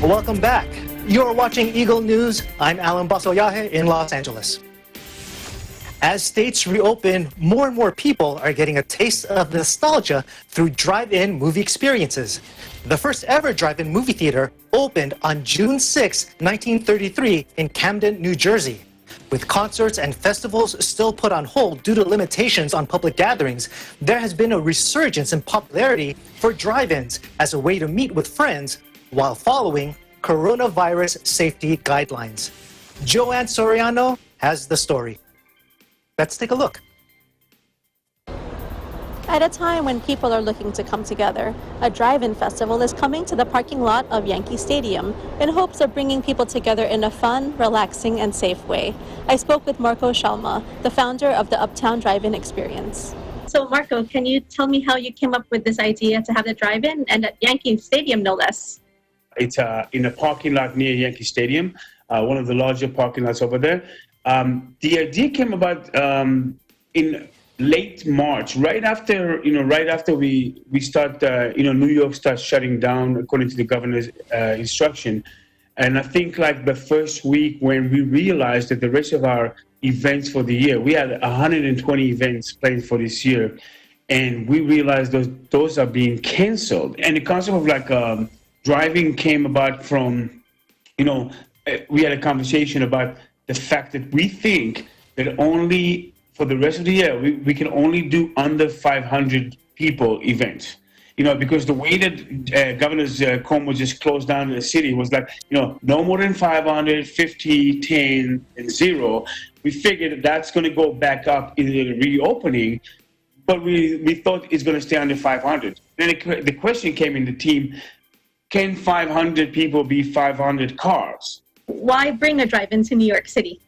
Welcome back. You're watching Eagle News. I'm Alan Basoyahe in Los Angeles. As states reopen, more and more people are getting a taste of nostalgia through drive-in movie experiences. The first ever drive-in movie theater opened on June 6, 1933 in Camden, New Jersey. With concerts and festivals still put on hold due to limitations on public gatherings, there has been a resurgence in popularity for drive-ins as a way to meet with friends while following coronavirus safety guidelines. Joanne Soriano has the story. Let's take a look. At a time when people are looking to come together, a drive-in festival is coming to the parking lot of Yankee Stadium in hopes of bringing people together in a fun, relaxing, and safe way. I spoke with Marco Shalma, the founder of the Uptown Drive-In Experience. So Marco, can you tell me how you came up with this idea to have the drive-in and at Yankee Stadium, no less? It's in a parking lot near Yankee Stadium, one of the larger parking lots over there. The idea came about in late March, right after we start, New York starts shutting down according to the governor's instruction. And I think like the first week when we realized that the rest of our events for the year, we had 120 events planned for this year, and we realized those are being canceled. And the concept of like driving came about from, we had a conversation about the fact that we think that only for the rest of the year, we can only do under 500 people events. Because the way that Governor's Cuomo just closed down the city was like, no more than 500, 50, 10, and 0. We figured that's going to go back up in the reopening, but we thought it's going to stay under 500. Then the question came in the team, can 500 people be 500 cars? Why bring a drive-in to New York City?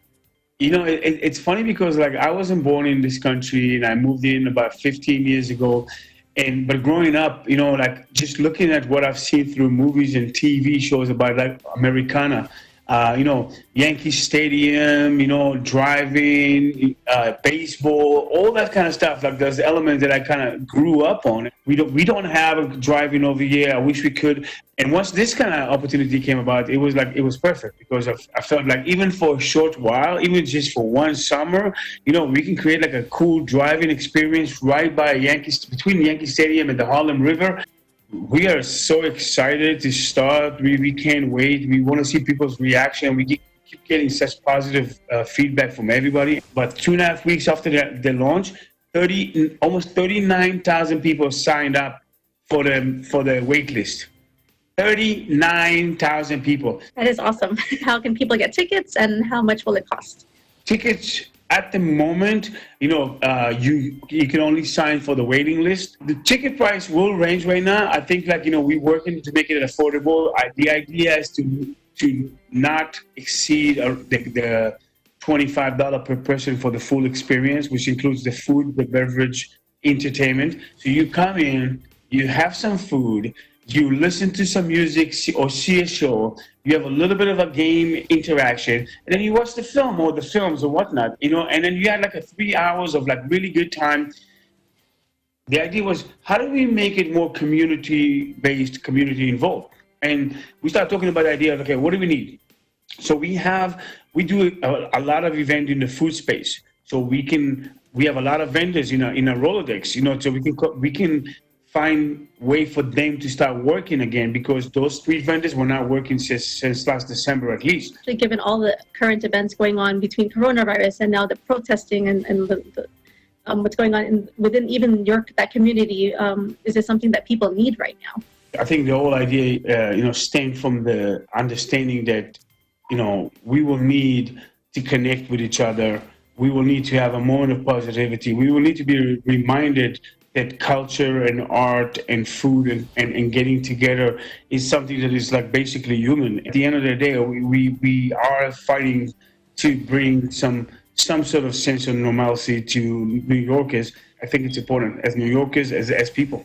It's funny because like I wasn't born in this country and I moved in about 15 years ago. But growing up, like just looking at what I've seen through movies and TV shows about like Americana, Yankee Stadium, driving, baseball, all that kind of stuff. Like there's elements that I kind of grew up on. We don't have a driving over here. I wish we could. And once this kind of opportunity came about, it was perfect because I felt like even for a short while, even just for one summer, we can create like a cool driving experience right by between Yankee Stadium and the Harlem River. We are so excited to start. We can't wait. We want to see people's reaction. We keep getting such positive feedback from everybody. But 2.5 weeks after the launch, almost 39,000 people signed up for the wait list. 39,000 people. That is awesome. How can people get tickets and how much will it cost? Tickets at the moment, you can only sign for the waiting list. The ticket price will range right now. I think we're working to make it affordable. The idea is to not exceed the $25 per person for the full experience, which includes the food, the beverage, entertainment. So you come in, you have some food, you listen to some music or see a show, you have a little bit of a game interaction, and then you watch the film or the films or whatnot, and then you had like 3 hours of like really good time. The idea was, how do we make it more community-based, community-involved? And we started talking about the idea of, okay, what do we need? So we do a lot of event in the food space. So we have a lot of vendors in a Rolodex, so we can find way for them to start working again because those street vendors were not working since last December at least. Given all the current events going on between coronavirus and now the protesting and what's going on within even that community, is this something that people need right now? I think the whole idea, stemmed from the understanding that, we will need to connect with each other. We will need to have a moment of positivity. We will need to be reminded that culture and art and food and getting together is something that is like basically human. At the end of the day, we are fighting to bring some sort of sense of normalcy to New Yorkers. I think it's important as New Yorkers, as people.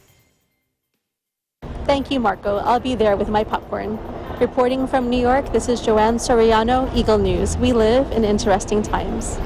Thank you, Marco. I'll be there with my popcorn. Reporting from New York, this is Joanne Soriano, Eagle News. We live in interesting times.